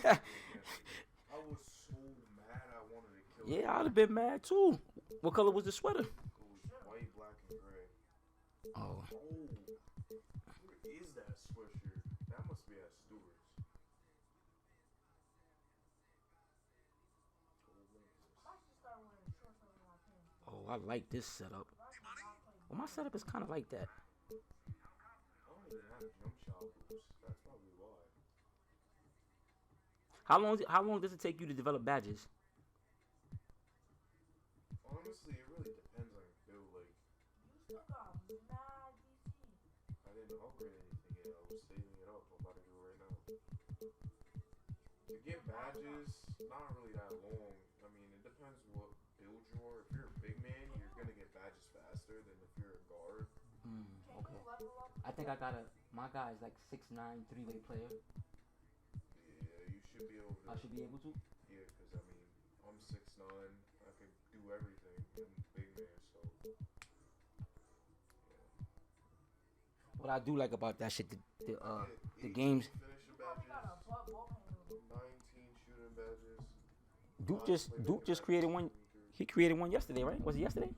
I was so mad I wanted to kill him. Yeah, I'd have been mad too. What color was the sweater? It was white, black, and gray. Oh. Where is that sweatshirt? That must be at Stewart's. Oh, I like this setup. Well, my setup is kind of like that. I don't even have jump shot boots. That's probably why. How long does it take you to develop badges? Honestly, it really depends on your build. Like, I didn't upgrade anything yet. I was saving it up. I'm about to do it right now. To get badges, not really that long. I mean, it depends what build you are. If you're a big man, you're gonna get badges faster than if you're a guard. Okay. I think my guy is like 6'9", 3-way player. Yeah, you should be able to. I should be able to? Yeah, because I mean, I'm 6'9". I could do everything. I'm a big man, so. Yeah. What I do like about that shit, the games. Finisher badges. 19 shooting badges. Duke just created one. He created one yesterday, right? Was it yesterday?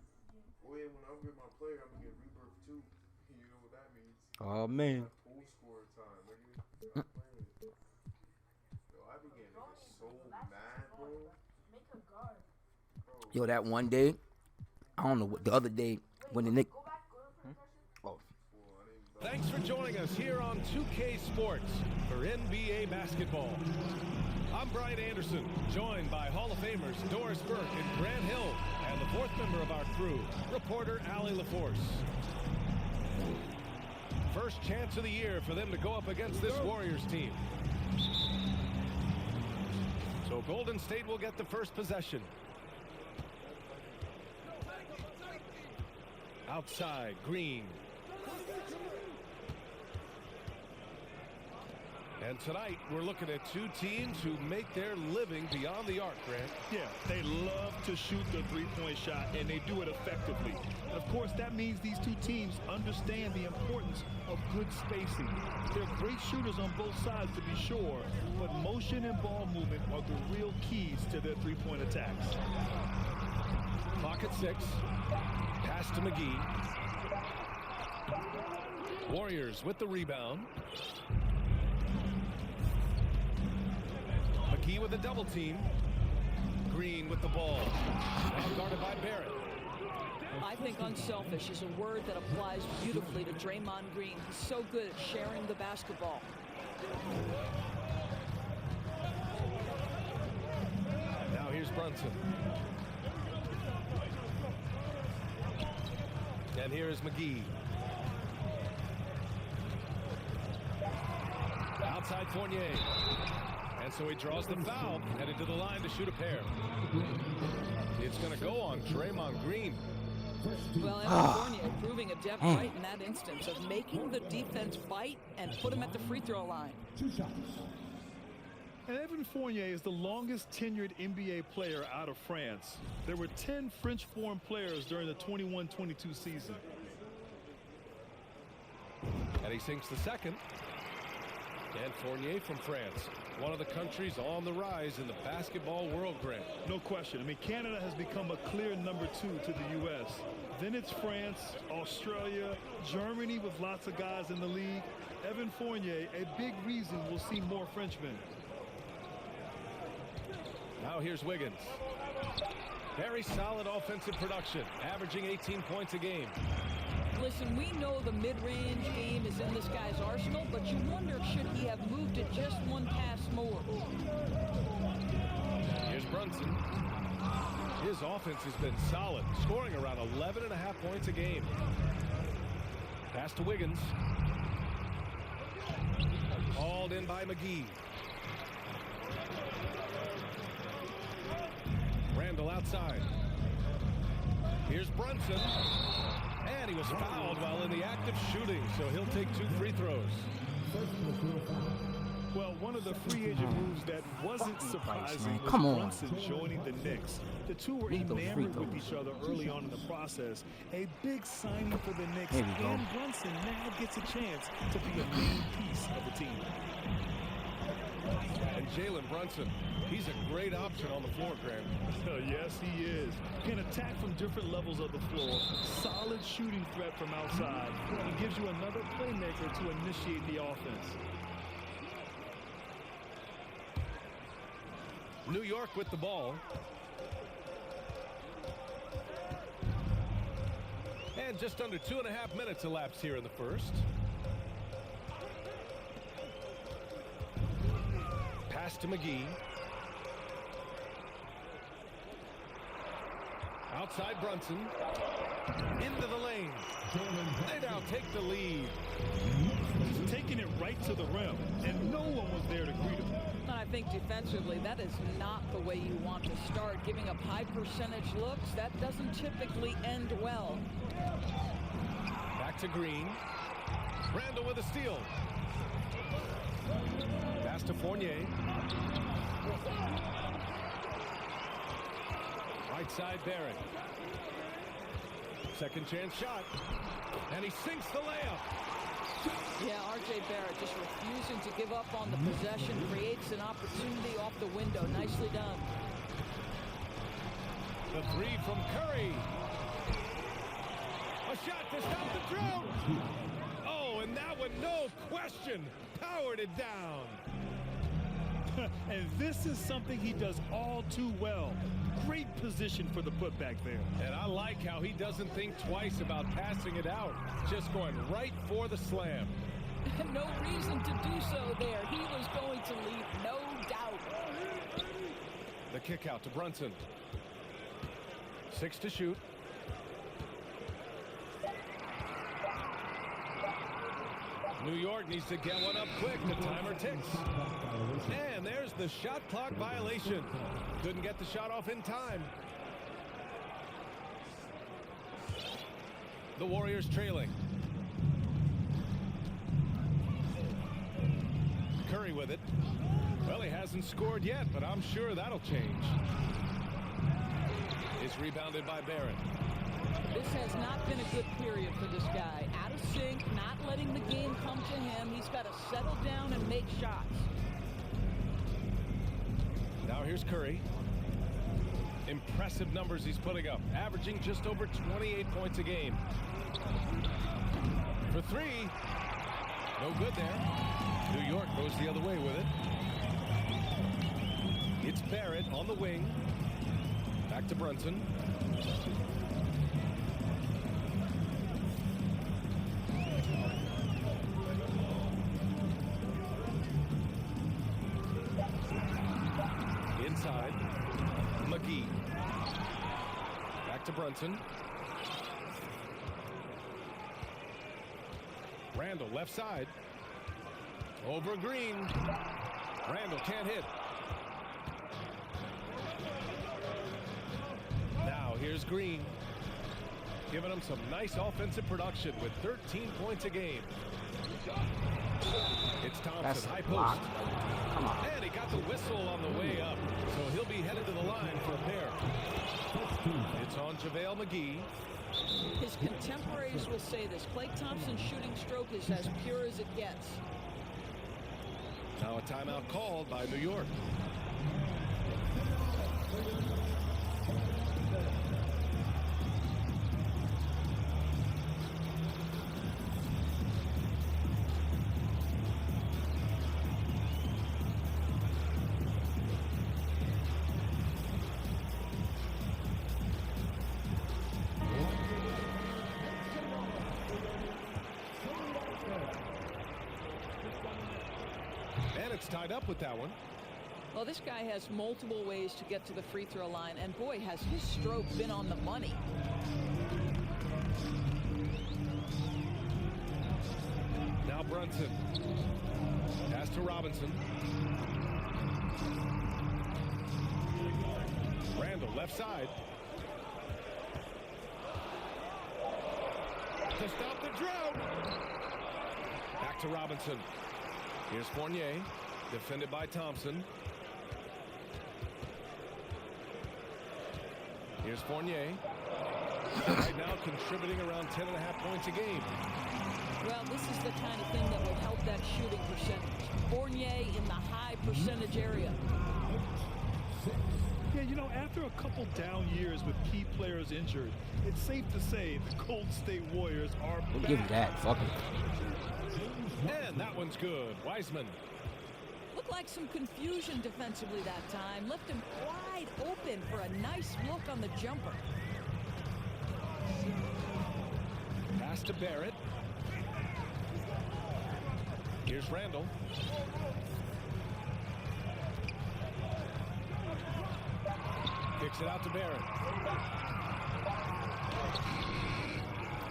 Oh yeah, when I upgrade my player, I'm gonna get rebirth too. You know what that means? Oh man. Full score time, nigga. Stop playing. Yo, I be getting so mad, bro. Yo, that one day, I don't know what the other day when the Knicks. Oh. Thanks for joining us here on 2K Sports for NBA basketball. I'm Brian Anderson, joined by Hall of Famers Doris Burke and Grant Hill, and the fourth member of our crew, reporter Allie LaForce. First chance of the year for them to go up against this Warriors team. So Golden State will get the first possession. Outside, Green. And tonight, we're looking at two teams who make their living beyond the arc, Grant. Yeah, they love to shoot the three-point shot, and they do it effectively. And of course, that means these two teams understand the importance of good spacing. They're great shooters on both sides, to be sure, but motion and ball movement are the real keys to their three-point attacks. Clock at 6. Pass to McGee. Warriors with the rebound. McGee with a double team. Green with the ball. Now guarded by Barrett. I think unselfish is a word that applies beautifully to Draymond Green. He's so good at sharing the basketball. Now here's Brunson. And here is McGee. Outside Fournier. And so he draws the foul, headed to the line to shoot a pair. It's going to go on Draymond Green. Well, Evan Fournier proving adept right in that instance of making the defense bite and put him at the free throw line. And Evan Fournier is the longest tenured NBA player out of France. There were 10 French-born players during the 21-22 season. And he sinks the second. And Fournier from France, one of the countries on the rise in the basketball world, Grant. No question. I mean, Canada has become a clear number 2 to the U.S. Then it's France, Australia, Germany with lots of guys in the league. Evan Fournier, a big reason we'll see more Frenchmen. Now here's Wiggins. Very solid offensive production, averaging 18 points a game. Listen, we know the mid-range game is in this guy's arsenal, but you wonder should he have moved it just one pass more. Here's Brunson. His offense has been solid, scoring around 11.5 points a game. Pass to Wiggins. Hauled in by McGee. Randall outside. Here's Brunson. And he was fouled while in the act of shooting, so he'll take 2 free throws. Well, one of the free agent moves that wasn't surprising was Brunson joining the Knicks. The two were enamored with each other early on in the process. A big signing for the Knicks, and Brunson now gets a chance to be a main piece of the team. And Jalen Brunson, he's a great option on the floor, Grant. Yes, he is. Can attack from different levels of the floor. Solid shooting threat from outside. He gives you another playmaker to initiate the offense. New York with the ball. And just under 2.5 minutes elapsed here in the first. Pass to McGee. Outside Brunson. Into the lane. They now take the lead. He's taking it right to the rim, and no one was there to greet him. And I think defensively, that is not the way you want to start. Giving up high percentage looks, that doesn't typically end well. Back to Green. Randall with a steal. Pass to Fournier. Right side Barrett. Second chance shot. And he sinks the layup. Yeah, R.J. Barrett just refusing to give up on the possession. Creates an opportunity off the window. Nicely done. The three from Curry. A shot to stop the drought. Oh, and that one, no question, powered it down. And this is something he does all too well. Great position for the putback there. And I like how he doesn't think twice about passing it out. Just going right for the slam. No reason to do so there. He was going to leave, no doubt. The kick out to Brunson. 6 to shoot. New York needs to get one up quick. The timer ticks. And there's the shot clock violation. Couldn't get the shot off in time. The Warriors trailing. Curry with it. Well, he hasn't scored yet, but I'm sure that'll change. It's rebounded by Barrett. This has not been a good period for this guy. Out of sync, not letting the game come to him. He's got to settle down and make shots. Now here's Curry. Impressive numbers he's putting up, averaging just over 28 points a game. For three. No good there. New York goes the other way with it. It's Barrett on the wing. Back to Brunson. Inside. McGee. Back to Brunson. Randall left side. Over Green. Randall can't hit. Now here's Green. Giving him some nice offensive production with 13 points a game. It's Thompson, That's high block. post. Come on. And he got the whistle on the way up. So he'll be headed to the line for a pair. It's on JaVale McGee. His contemporaries will say this. Klay Thompson's shooting stroke is as pure as it gets. Now a timeout called by New York. And it's tied up with that one. Well, this guy has multiple ways to get to the free throw line, and boy, has his stroke been on the money. Now Brunson. Pass to Robinson. Randall left side. To stop the drought. Back to Robinson. Here's Fournier. Defended by Thompson. Here's Fournier. Right now contributing around 10.5 points a game. Well, this is the kind of thing that will help that shooting percentage. Fournier in the high percentage area. Yeah, you know, after a couple down years with key players injured, it's safe to say the Golden State Warriors are We'll back. give you that. Fuck it. And that one's good. Wiseman. Looked like some confusion defensively that time. Left him wide open for a nice look on the jumper. Pass to Barrett. Here's Randall. Kicks it out to Barrett.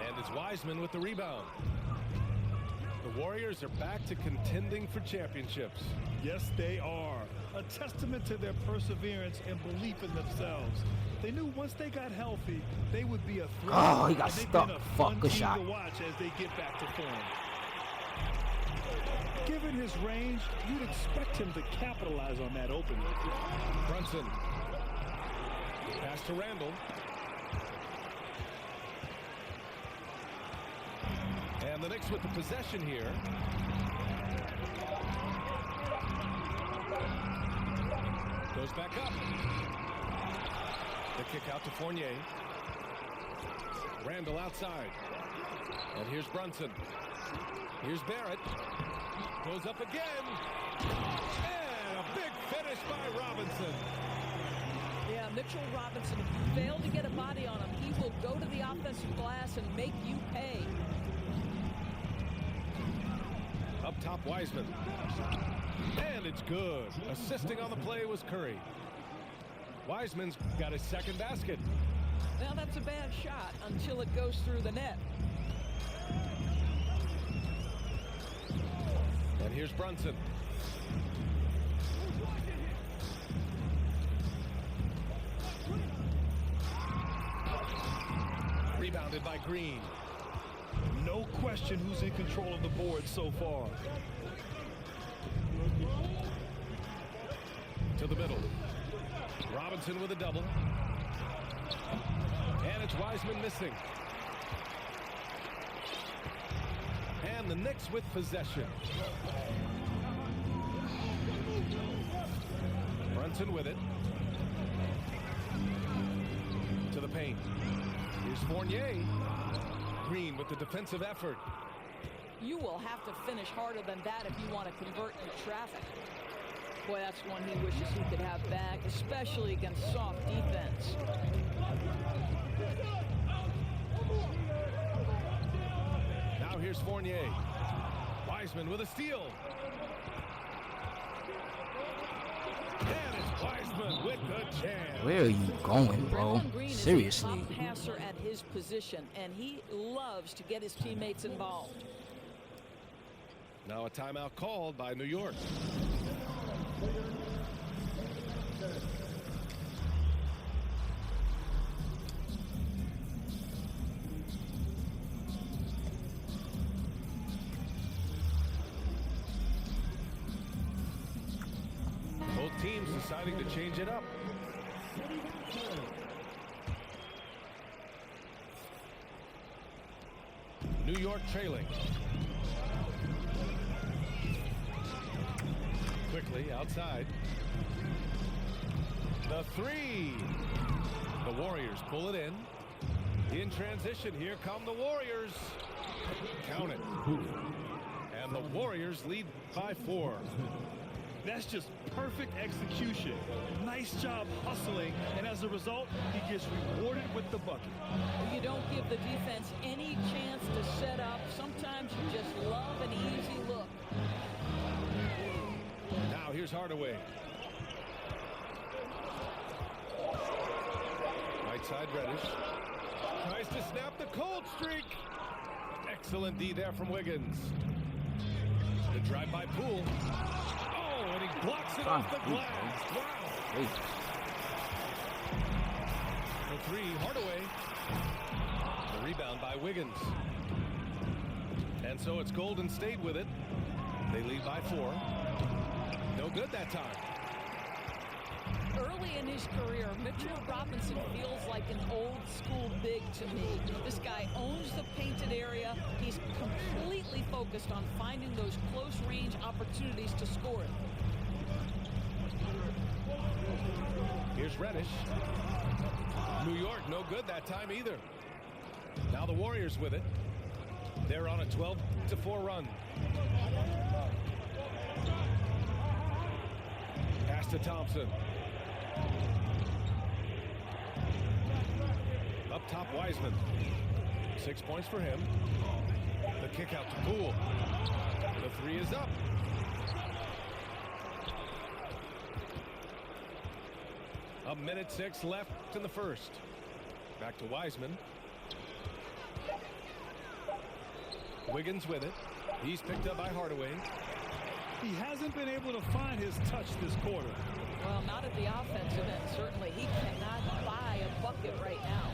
And it's Wiseman with the rebound. The Warriors are back to contending for championships. Yes, they are. A testament to their perseverance and belief in themselves. They knew once they got healthy, they would be a threat. Oh, he got And they've stuck. been a Fuck, fun good team shot. to watch as they get back to form. Given his range, you'd expect him to capitalize on that opening. Brunson. Pass to Randall. And the Knicks with the possession here. Goes back up. The kick out to Fournier. Randall outside. And here's Brunson. Here's Barrett. Goes up again. And a big finish by Robinson. Yeah, Mitchell Robinson, if you fail to get a body on him, he will go to the offensive glass and make you pay. Up top, Wiseman. And it's good. Assisting on the play was Curry. Wiseman's got his second basket. Well, that's a bad shot until it goes through the net. And here's Brunson. Rebounded by Green. No question who's in control of the board so far. To the middle. Robinson with a double. And it's Wiseman missing. And the Knicks with possession. Brunson with it. To the paint. Here's Fournier. Green with the defensive effort. You will have to finish harder than that if you want to convert in traffic. Boy, that's one he wishes he could have back, especially against soft defense. Now here's Fournier. Wiseman with a steal. And it's Wiseman with the chance. Where are you going, bro? Draymond Green Seriously. is a top passer at his position, and he loves to get his teammates involved. Now a timeout called by New York. Both teams deciding to change it up. New York trailing. Quickly outside. The three. The Warriors pull it in. In transition, here come the Warriors. Count it. And the Warriors lead by 4. That's just perfect execution. Nice job hustling, and as a result, he gets rewarded with the bucket. You don't give the defense any chance to set up. Sometimes you just love an easy look. Now here's Hardaway. Right side Reddish. Tries to snap the cold streak. Excellent D there from Wiggins. The drive by Poole. Oh, and he blocks it off the glass. Wow. Hey. The three, Hardaway. The rebound by Wiggins. And so it's Golden State with it. They lead by 4. No good that time. Early in his career, Mitchell Robinson feels like an old-school big to me. This guy owns the painted area. He's completely focused on finding those close-range opportunities to score it. Here's Reddish. New York, no good that time either. Now the Warriors with it. They're on a 12-4 run. Pass to Thompson. Up top, Wiseman. 6 points for him. The kick out to Poole. The three is up. A minute 6 left in the first. Back to Wiseman. Wiggins with it. He's picked up by Hardaway. He hasn't been able to find his touch this quarter. Well, not at the offensive end. Certainly, he cannot buy a bucket right now.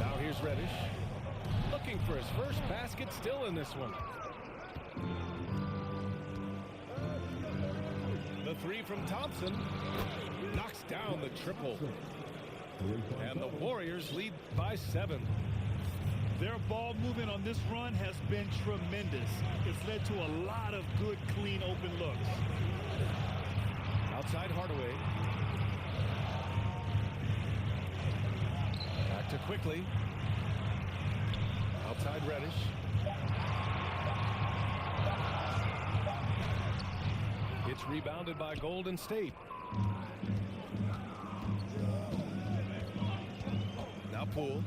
Now here's Reddish. Looking for his first basket, still in this one. The three from Thompson knocks down the triple. And the Warriors lead by 7. Their ball movement on this run has been tremendous. It's led to a lot of good, clean, open looks. Outside Hardaway. Back to Quickly. Outside Reddish. It's rebounded by Golden State. Now Poole.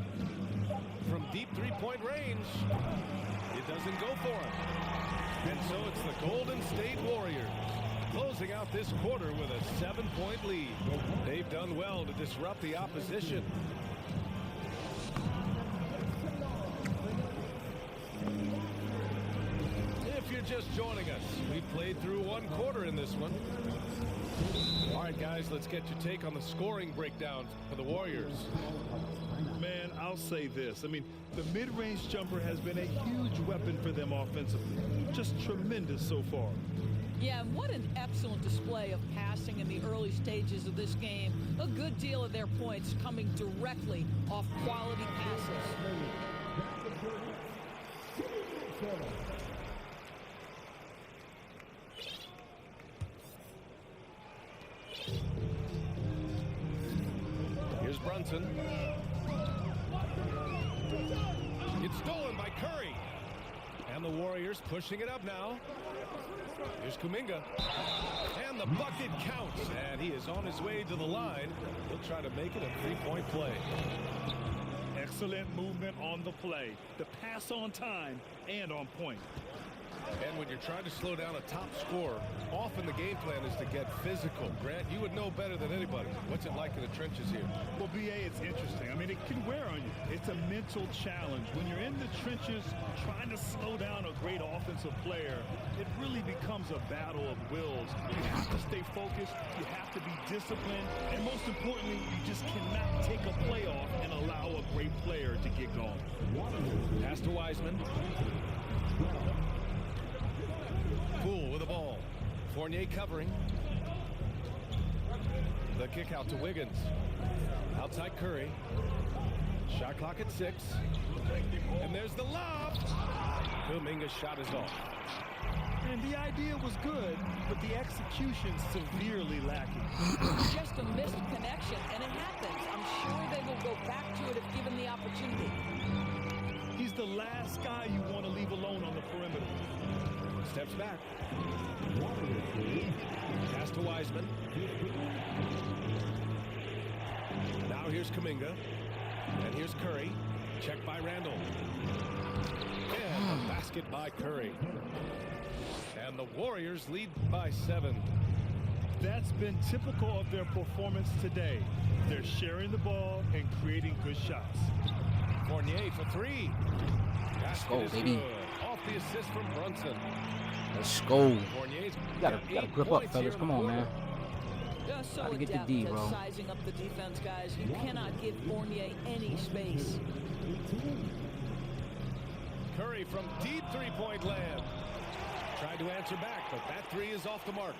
From deep three-point range. It doesn't go for him. And so it's the Golden State Warriors closing out this quarter with a 7-point lead. They've done well to disrupt the opposition. If you're just joining us, we played through 1 quarter in this one. All right, guys, let's get your take on the scoring breakdown for the Warriors. Man, I'll say this. I mean, the mid-range jumper has been a huge weapon for them offensively. Just tremendous so far. Yeah, and what an excellent display of passing in the early stages of this game. A good deal of their points coming directly off quality passes. Here's Brunson. It's stolen by Curry. And the Warriors pushing it up now. Here's Kuminga. And the bucket counts. And he is on his way to the line. He'll try to make it a 3-point play. Excellent movement on the play. The pass on time and on point. And when you're trying to slow down a top scorer, often the game plan is to get physical. Grant, you would know better than anybody. What's it like in the trenches here? Well, BA, it's interesting. I mean, it can wear on you. It's a mental challenge. When you're in the trenches trying to slow down a great offensive player, it really becomes a battle of wills. You have to stay focused. You have to be disciplined. And most importantly, you just cannot take a play off and allow a great player to get going. Pass to Wiseman. Poole with the ball. Fournier covering. The kick out to Wiggins. Outside Curry. Shot clock at 6. And there's the lob. Kuminga's shot is off. And the idea was good, but the execution severely lacking. Just a missed connection, and it happens. I'm sure they will go back to it if given the opportunity. He's the last guy you want to leave alone on the perimeter. Steps back. Pass to Wiseman. Now here's Kuminga. And here's Curry. Checked by Randall. And a basket by Curry. And the Warriors lead by 7. That's been typical of their performance today. They're sharing the ball and creating good shots. Fournier for 3. Let's go, baby. Good. Off the assist from Brunson. Let's go. Fournier's You gotta grip up, fellas. Come on, man. Just so Gotta get the adept D, at bro. sizing up the defense, guys. You cannot give Fournier any space. Curry from deep three-point land. Tried to answer back, but that 3 is off the mark.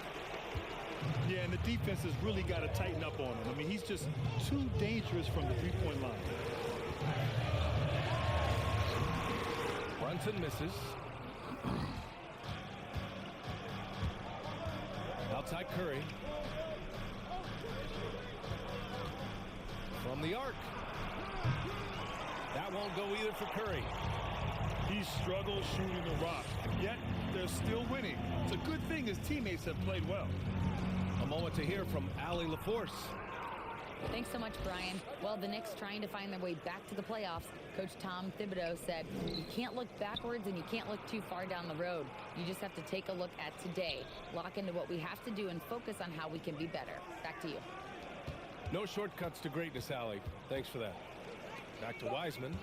Yeah, and the defense has really got to tighten up on him. I mean, he's just too dangerous from the three-point line. Brunson misses. Outside Curry. From the arc. That won't go either for Curry. He struggles shooting the rock, yet they're still winning. It's a good thing his teammates have played well. A moment to hear from Allie LaForce. Thanks so much, Brian. Well, the Knicks trying to find their way back to the playoffs. Coach Tom Thibodeau said, you can't look backwards and you can't look too far down the road. You just have to take a look at today, lock into what we have to do, and focus on how we can be better. Back to you. No shortcuts to greatness, Allie. Thanks for that. Back to Wiseman.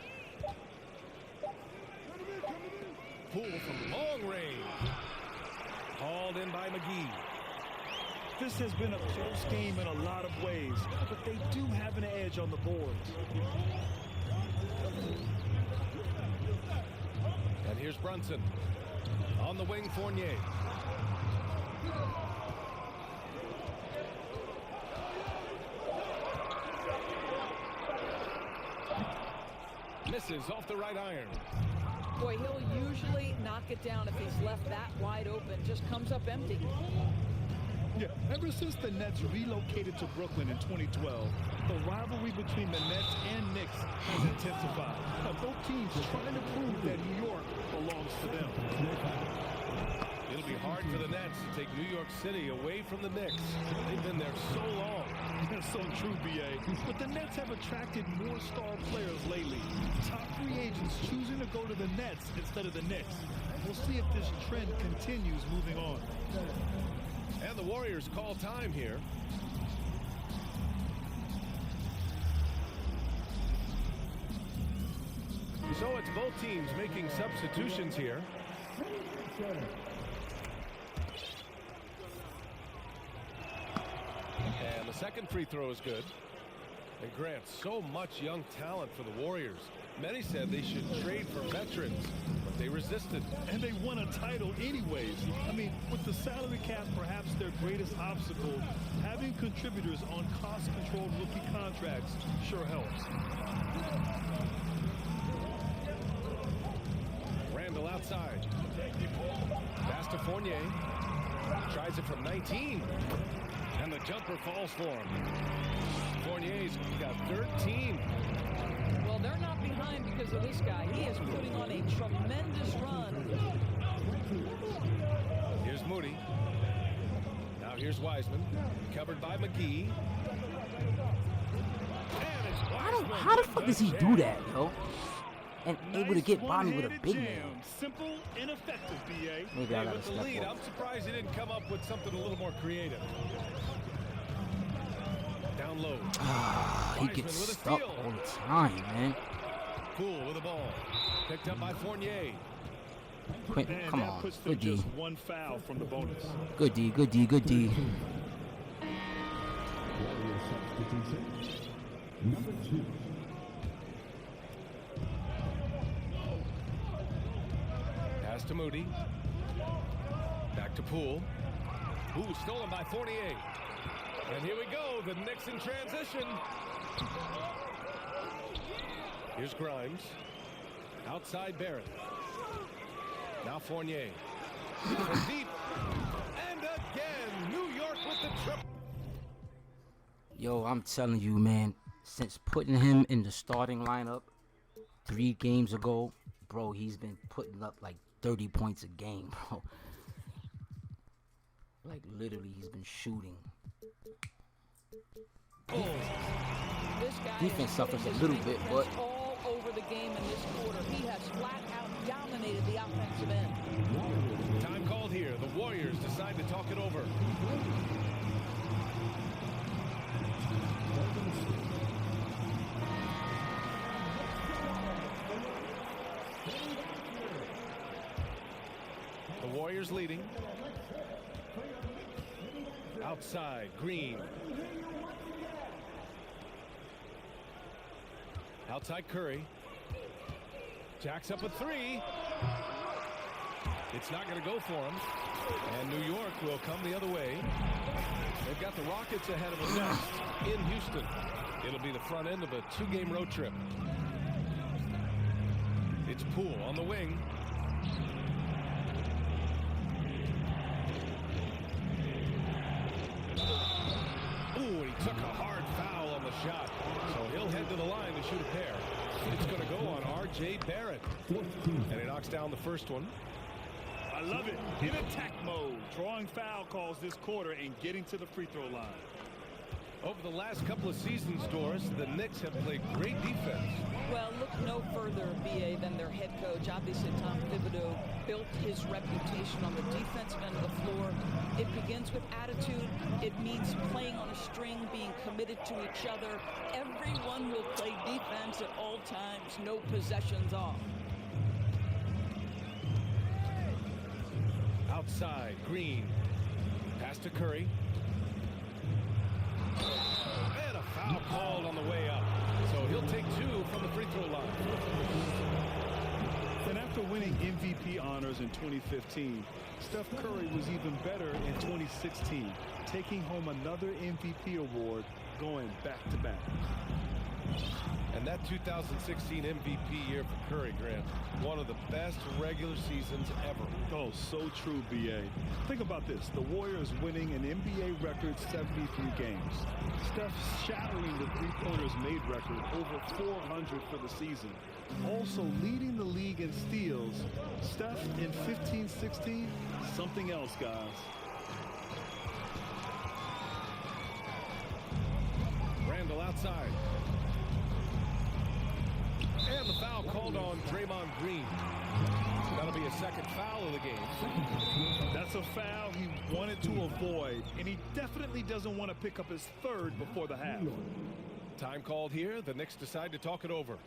Poole from long range. Hauled in by McGee. This has been a close game in a lot of ways, but they do have an edge on the boards. And here's Brunson. On the wing, Fournier. Misses off the right iron. Boy, he'll usually knock it down if he's left that wide open. Just comes up empty. Yeah, ever since the Nets relocated to Brooklyn in 2012, the rivalry between the Nets and Knicks has intensified. Now, both teams are trying to prove that New York belongs to them. It'll be hard for the Nets to take New York City away from the Knicks. They've been there so long. That's so true, B.A. But the Nets have attracted more star players lately. Top free agents choosing to go to the Nets instead of the Knicks. We'll see if this trend continues moving on. And the Warriors call time here. So it's both teams making substitutions here. And the second free throw is good. And Grant, so much young talent for the Warriors. Many said they should trade for veterans, but they resisted. And they won a title anyways. I mean, with the salary cap perhaps their greatest obstacle, having contributors on cost-controlled rookie contracts sure helps. Randall outside. Pass to Fournier. Tries it from 19. And the jumper falls for him. Fournier's got 13. Well, they're not behind because of this guy. He is putting on a tremendous run. Here's Moody. Now here's Wiseman. Covered by McGee. And it's Wiseman. How the fuck does he do that, yo? And able to get by me with a big man. Simple and effective, B.A. Maybe I Hey, gotta with the step lead, up. I'm surprised he didn't come up with something a little more creative. Down low. He Wiseman gets with a stuck steal. all the time, man. Poole with the ball. Picked up by Fournier. Quentin, And come that on. puts them Good D. just one foul from the bonus. Good D, good D, good D. Number 2. Pass to Moody. Back to Poole. Ooh, stolen by Fournier. And here we go, the Knicks in transition. Here's Grimes. Outside Barrett. Now Fournier. From deep. And again, New York with the triple. Yo, I'm telling you, man, since putting him in the starting lineup 3 games ago, bro, he's been putting up like 30 points a game, bro. Like, literally, he's been shooting. This guy Defense is suffers putting a his little bit, defense but- all over the game in this quarter. He has flat out dominated the offensive end. Time called here. The Warriors decide to talk it over. The Warriors leading. Outside, Green. Outside Curry. Jacks up a 3. It's not going to go for him. And New York will come the other way. They've got the Rockets ahead of them next in Houston. It'll be the front end of a 2-game road trip. It's Poole on the wing. Ooh, he took a hard foul on the shot. So he'll head to the line to shoot a pair. It's going to go on R.J. Barrett. And he knocks down the first one. I love it. In attack mode. Drawing foul calls this quarter and getting to the free throw line. Over the last couple of seasons, Doris, the Knicks have played great defense. Well, look no further, BA, than their head coach. Obviously, Tom Thibodeau built his reputation on the defensive end of the floor. It begins with attitude. It means playing on a string, being committed to each other. Everyone will play defense at all times, no possessions off. Outside, Green. Pass to Curry. And a foul called on the way up. So he'll take 2 from the free throw line. And after winning MVP honors in 2015, Steph Curry was even better in 2016, taking home another MVP award, going back-to-back. And that 2016 MVP year for Curry, Grant, one of the best regular seasons ever. Oh, so true, BA. Think about this. The Warriors winning an NBA record 73 games. Steph shattering the three-pointers made record, over 400 for the season. Also leading the league in steals. Steph in 15-16, something else, guys. Randall outside. And the foul called on Draymond Green. That'll be a second foul of the game. That's a foul he wanted to avoid, and he definitely doesn't want to pick up his third before the half. Time called here. The Knicks decide to talk it over.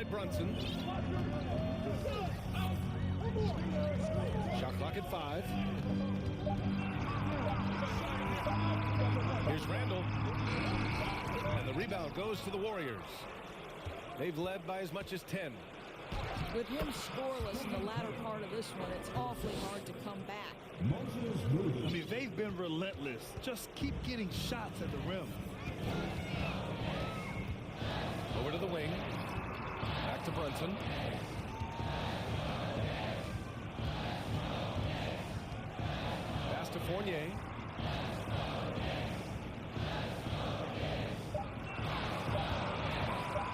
Brunson. Shot clock at 5. Here's Randall. And the rebound goes to the Warriors. They've led by as much as 10. With him scoreless in the latter part of this one, it's awfully hard to come back. I mean, they've been relentless. Just keep getting shots at the rim. Over to the wing. Back to Brunson. Pass to Fournier.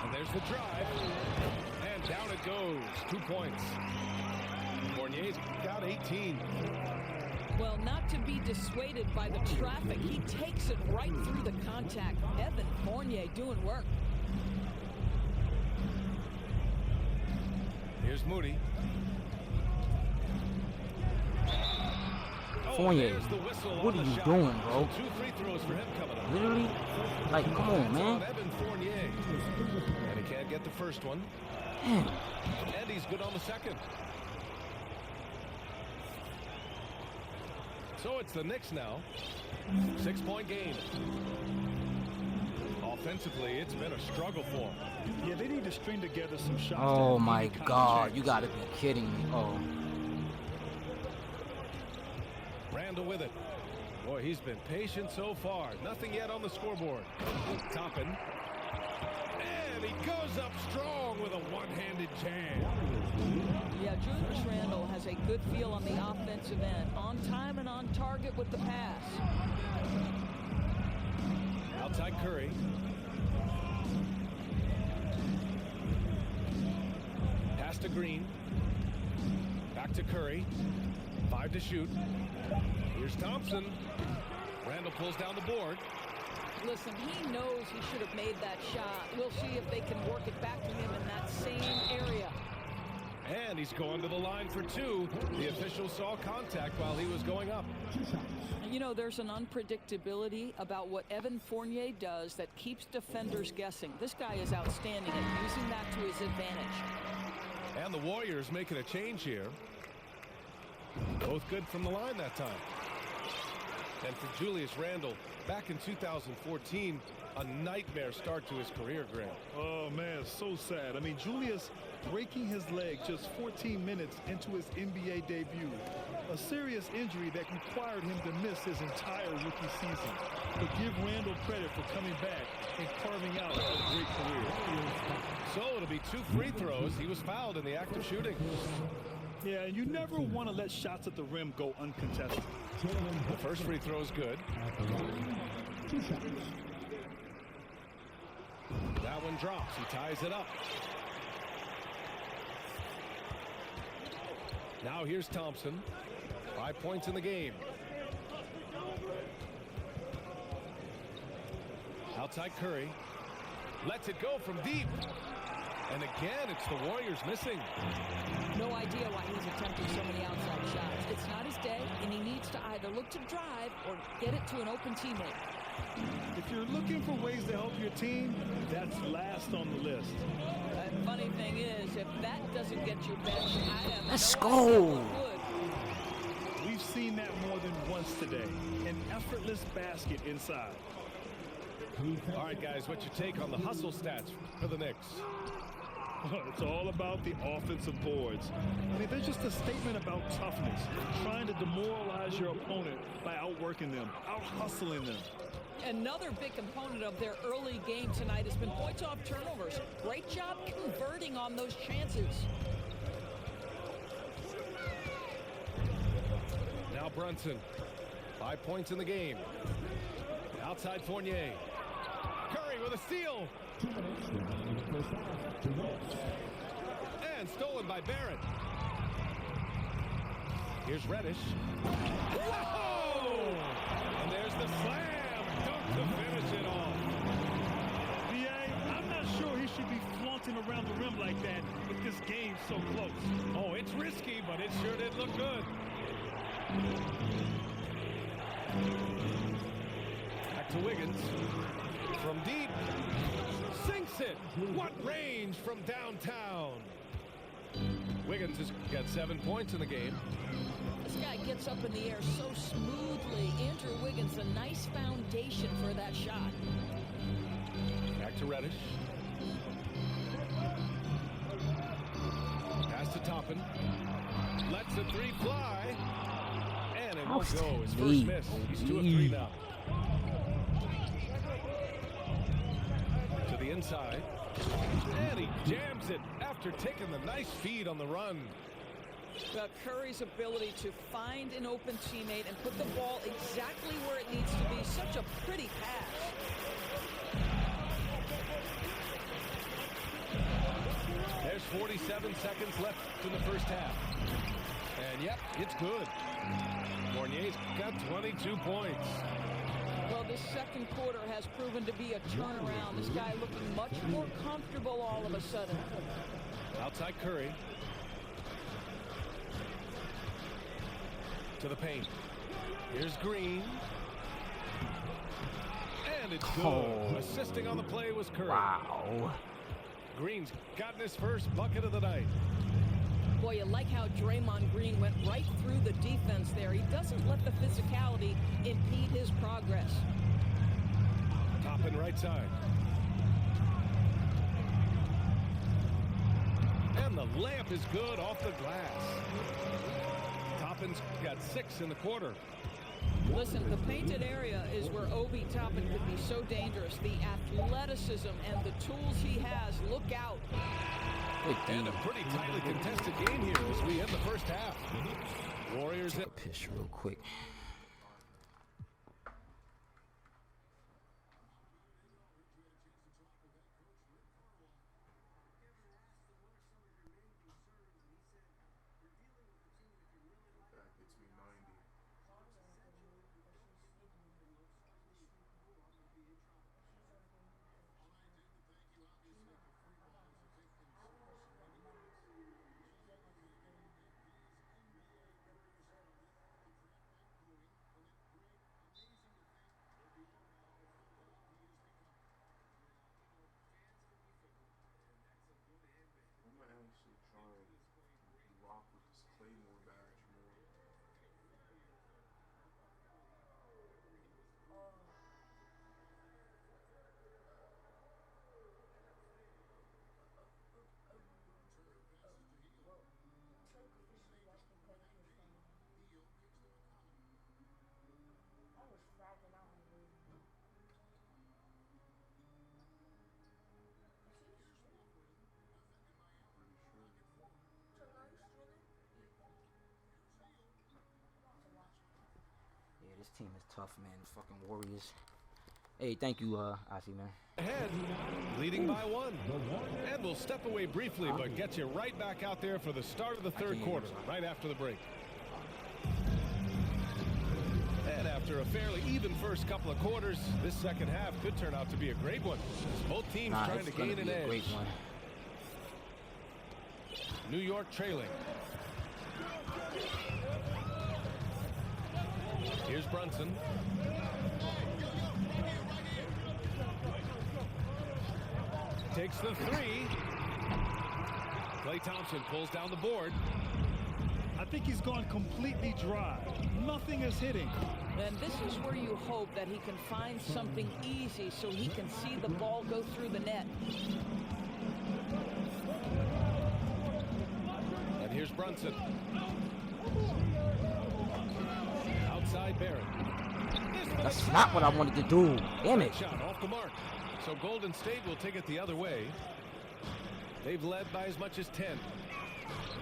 And there's the drive. And down it goes. 2 points. Fournier's got 18. Well, not to be dissuaded by the traffic. He takes it right through the contact. Evan Fournier doing work. Here's Moody. Fournier, what are you doing, bro? 2 free throws for him coming up. Literally? Like, come on, man. Evan Fournier. And he can't get the first one. Damn. And he's good on the second. So it's the Knicks now. 6-point game. Offensively, it's been a struggle for them. Yeah, they need to string together some shots. Oh my God, you gotta be kidding me. Oh. Randall with it. Boy, he's been patient so far. Nothing yet on the scoreboard. Toppin. And he goes up strong with a one-handed jam. Yeah, Julius Randle has a good feel on the offensive end. On time and on target with the pass. Outside Curry. Pass to Green. Back to Curry. 5 to shoot. Here's Thompson. Randall pulls down the board. Listen, he knows he should have made that shot. We'll see if they can work it back to him in that same area. And he's going to the line for 2. The official saw contact while he was going up. You know, there's an unpredictability about what Evan Fournier does that keeps defenders guessing. This guy is outstanding at using that to his advantage. And the Warriors making a change here. Both good from the line that time. And for Julius Randle, back in 2014, a nightmare start to his career, Grant. Oh, man, so sad. I mean, Julius breaking his leg just 14 minutes into his NBA debut. A serious injury that required him to miss his entire rookie season. But give Randle credit for coming back and carving out a great career. So it'll be 2 free throws. He was fouled in the act of shooting. Yeah, and you never want to let shots at the rim go uncontested. The first free throw is good. That one drops. He ties it up. Now here's Thompson. 5 points in the game. Outside Curry. Lets it go from deep. And again, it's the Warriors missing. No idea why he's attempting so many outside shots. It's not his day, and he needs to either look to drive or get it to an open teammate. If you're looking for ways to help your team, that's last on the list. The funny thing is, if that doesn't get you benched, I have Let's no go. idea what would. We've seen that more than once today. An effortless basket inside. All right, guys, what's your take on the hustle stats for the Knicks? It's all about the offensive boards. I mean, they're just a statement about toughness, trying to demoralize your opponent by outworking them, out-hustling them. Another big component of their early game tonight has been points off turnovers. Great job converting on those chances. Now Brunson. 5 points in the game. Outside Fournier. Curry with a steal. And stolen by Barrett. Here's Reddish. Whoa! And there's the slam. Dunk to finish it off. B.A., I'm not sure he should be flaunting around the rim like that with this game so close. Oh, it's risky, but it sure did look good. Back to Wiggins. From deep. Sinks it. What range from downtown. Wiggins has got 7 points in the game. This guy gets up in the air so smoothly. Andrew Wiggins, a nice foundation for that shot. Back to Reddish. Pass to Toppin. Lets the 3 fly. And it won't go. His first miss. He's 2 of 3 now. To the inside. And he jams it after taking the nice feed on the run. Curry's ability to find an open teammate and put the ball exactly where it needs to be. Such a pretty pass. There's 47 seconds left in the first half. And yep, it's good. Fournier's got 22 points. Well, this second quarter has proven to be a turnaround. This guy looking much more comfortable all of a sudden. Outside Curry. To the paint. Here's Green. And it's good. Oh. Assisting on the play was Curry. Wow. Green's gotten his first bucket of the night. Boy, you like how Draymond Green went right through the defense there. He doesn't let the physicality impede his progress. Toppin right side. And the layup is good off the glass. Toppin's got 6 in the quarter. Listen, the painted area is where Obi Toppin could be so dangerous. The athleticism and the tools he has. Look out. And a pretty tightly contested game here as we end the first half. half. Warriors. Take a piss real quick. That gets me 90. I'm gonna actually try and rock with this Claymore badge more. Yeah, this team is tough, man. Fucking Warriors. Hey, thank you, Ozzy, man. Ahead, leading by 1. And we'll step away briefly, but get you right back out there for the start of the third quarter, right after the break. And after a fairly even first couple of quarters, this second half could turn out to be a great one. Both teams trying to gain an edge. Great one. New York trailing. Here's Brunson. Takes the 3. Klay Thompson pulls down the board. I think he's gone completely dry. Nothing is hitting. And this is where you hope that he can find something easy so he can see the ball go through the net. And here's Brunson. Outside Barrett. That's not what I wanted to do. Damn it. Shot off the mark. So Golden State will take it the other way. They've led by as much as 10.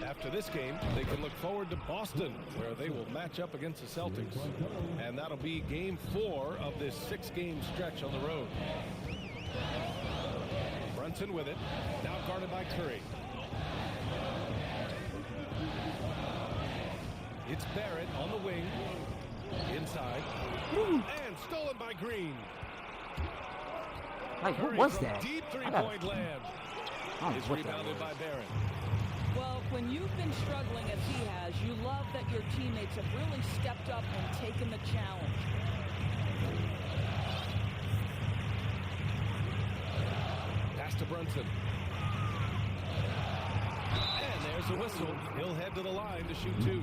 After this game, they can look forward to Boston, where they will match up against the Celtics. And that'll be game 4 of this 6-game stretch on the road. Brunson with it. Now guarded by Curry. It's Barrett on the wing. Inside. And stolen by Green. Like, what Curry was from that? Deep three-point land. It's rebounded by Barrett. Well, when you've been struggling as he has, you love that your teammates have really stepped up and taken the challenge. Pass to Brunson. And there's a whistle. He'll head to the line to shoot 2.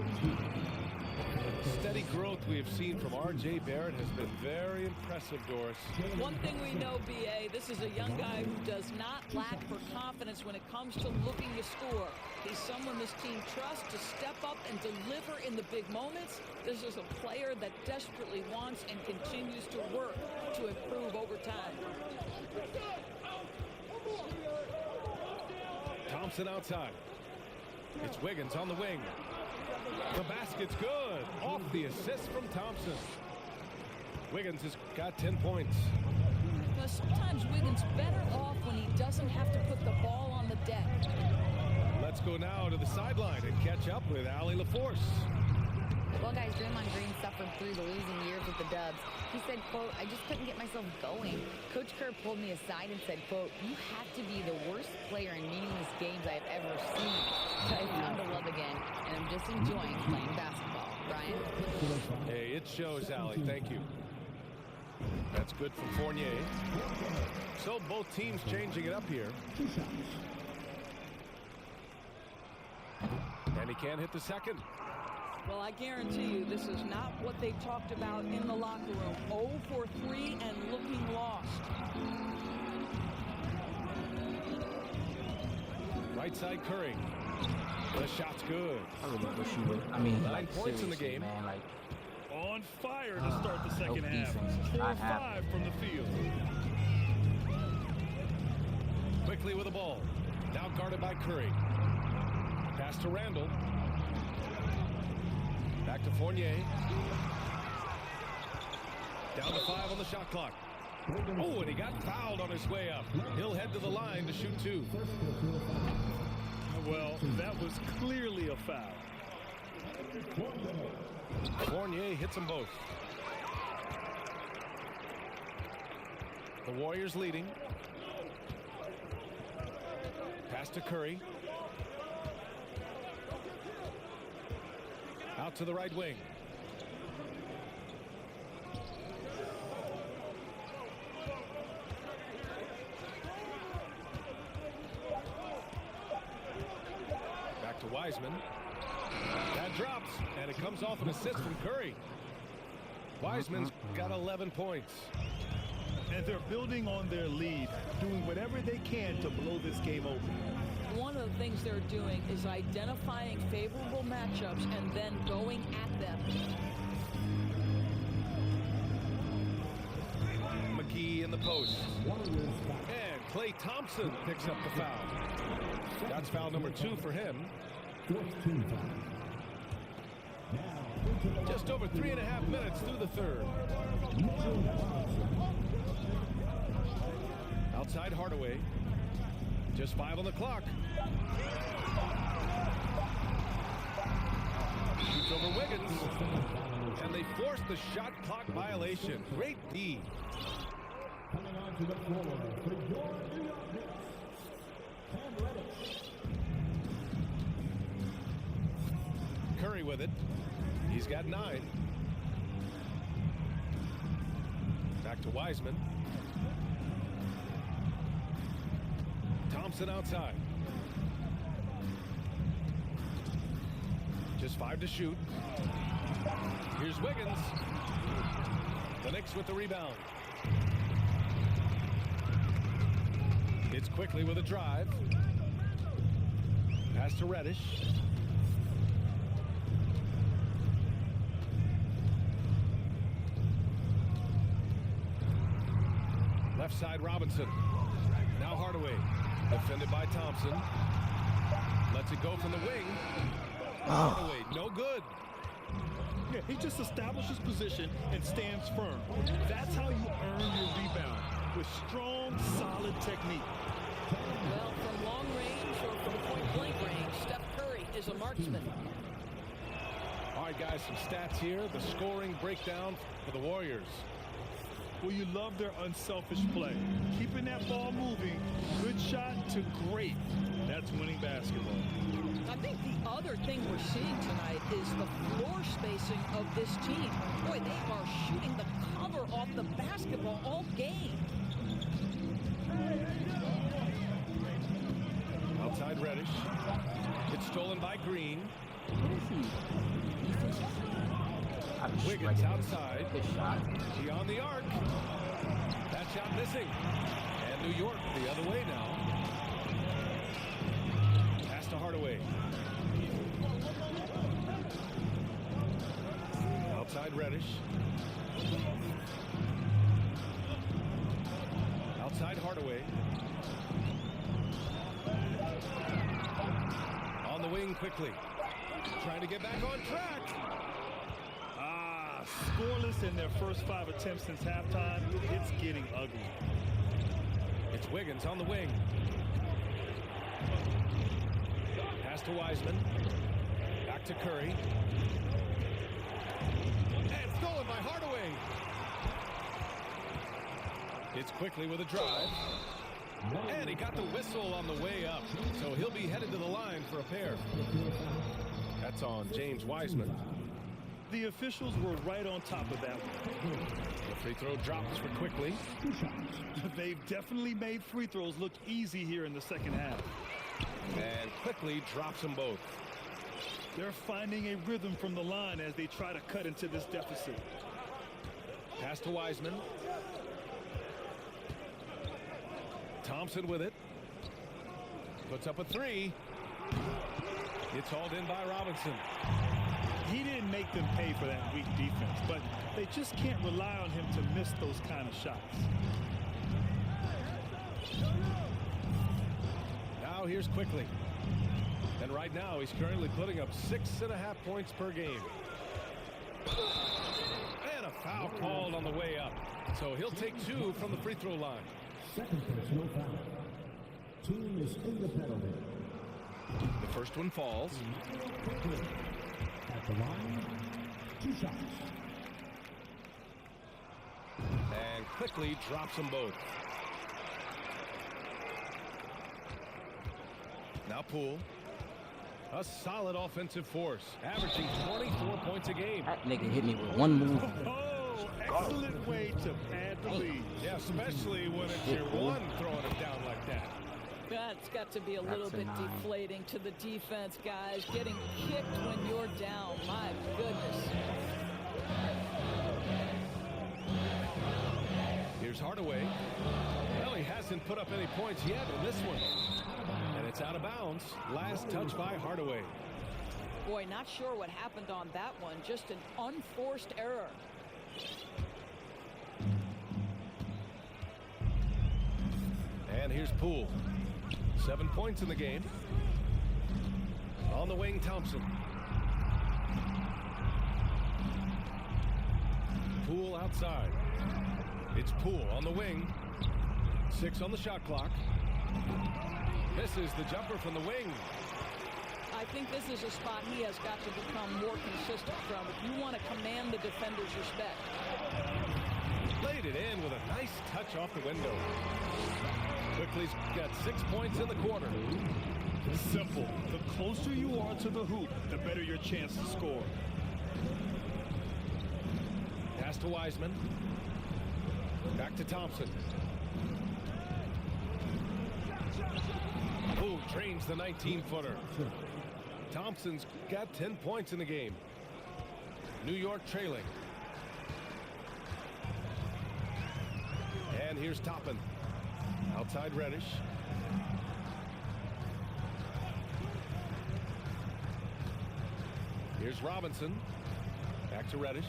Steady growth we have seen from R.J. Barrett has been very impressive, Doris. One thing we know, B.A., this is a young guy who does not lack for confidence when it comes to looking to score. He's someone this team trusts to step up and deliver in the big moments. This is a player that desperately wants and continues to work to improve over time. Thompson outside. It's Wiggins on the wing. The basket's good. Off the assist from Thompson. Wiggins has got 10 points. But sometimes Wiggins better off when he doesn't have to put the ball on the deck. Let's go now to the sideline and catch up with Allie LaForce. Well, guys, Draymond Green suffered through the losing years with the Dubs. He said, quote, "I just couldn't get myself going." Coach Kerr pulled me aside and said, quote, "You have to be the worst player in meaningless games I've ever seen." But I found to love again, and I'm just enjoying playing basketball. Brian? Hey, it shows, Allie. Thank you. That's good from Fournier. So both teams changing it up here. And he can't hit the second. Well, I guarantee you this is not what they talked about in the locker room. 0 for 3 and looking lost. Right side Curry. The shot's good. I really wish you would. I mean, 9 like, points in the seriously, game. Man, like, On fire to start the second half. defense is 4 not of 5 happening. from the field. Quickly with the ball. Now guarded by Curry. Pass to Randall. Back to Fournier. Down to 5 on the shot clock. Oh, and he got fouled on his way up. He'll head to the line to shoot 2. Well, that was clearly a foul. Fournier hits them both. The Warriors leading. Pass to Curry. Out to the right wing. Back to Wiseman. That drops, and it comes off an assist from Curry. Wiseman's got 11 points. And they're building on their lead, doing whatever they can to blow this game open. One of the things they're doing is identifying favorable matchups and then going at them. McGee in the post. And Klay Thompson picks up the foul. That's foul number 2 for him. Just over 3.5 minutes through the third. Outside Hardaway. Just 5 on the clock. Shoots over Wiggins. And they force the shot clock violation. Great D. Coming onto the floor for your New York Knicks, Cam Reddish. Curry with it. He's got 9. Back to Wiseman. Thompson outside. Just 5 to shoot. Here's Wiggins. The Knicks with the rebound. It's quickly with a drive. Pass to Reddish. Left side Robinson. Now Hardaway. Defended by Thompson. Lets it go from the wing. Hardaway, no good. Yeah, he just establishes position and stands firm. That's how you earn your rebound, with strong, solid technique. Well, from long range or from point-blank range, Steph Curry is a marksman. All right, guys, some stats here. The scoring breakdown for the Warriors. Well, you love their unselfish play. Keeping that ball moving, good shot to great. That's winning basketball. I think the other thing we're seeing tonight is the floor spacing of this team. Boy, they are shooting the cover off the basketball all game. Outside Reddish. It's stolen by Green. Wiggins outside. Good shot. Beyond the arc. That shot missing. And New York the other way now. Pass to Hardaway. Outside Reddish. Outside Hardaway. On the wing quickly. Trying to get back on track. Scoreless in their first 5 attempts since halftime. It's getting ugly. It's Wiggins on the wing. Pass to Wiseman. Back to Curry. And stolen by Hardaway. It's quickly with a drive. And he got the whistle on the way up. So he'll be headed to the line for a pair. That's on James Wiseman. The officials were right on top of that one. The free throw drops for quickly. They've definitely made free throws look easy here in the second half. And quickly drops them both. They're finding a rhythm from the line as they try to cut into this deficit. Pass to Wiseman. Thompson with it. Puts up a 3. It's hauled in by Robinson. He didn't make them pay for that weak defense, but they just can't rely on him to miss those kind of shots. Now here's quickly. And right now, he's currently putting up 6.5 points per game. And a foul called on the way up. So he'll take 2 from the free throw line. Second personal foul. Team is in the penalty. The first one falls. At the line, 2 shots. And quickly drops them both. Now Poole. A solid offensive force, averaging 24 points a game. That nigga hit me with one move. Oh, excellent way to pad the lead. Yeah, especially when it's your one throwing it down like that. That's got to be a little bit deflating to the defense, guys. Getting kicked when you're down. My goodness. Here's Hardaway. Well, he hasn't put up any points yet in this one. And it's out of bounds. Last touch by Hardaway. Boy, not sure what happened on that one. Just an unforced error. And here's Poole. 7 points in the game. On the wing, Thompson. Poole outside. It's Poole on the wing. 6 on the shot clock. Misses the jumper from the wing. I think this is a spot he has got to become more consistent from if you want to command the defender's respect. Laid it in with a nice touch off the window. Quickly's got 6 points in the quarter. Simple. The closer you are to the hoop, the better your chance to score. Pass to Wiseman. Back to Thompson. Poole drains the 19-footer. Thompson's got 10 points in the game. New York trailing. And here's Toppin. Outside Reddish. Here's Robinson. Back to Reddish.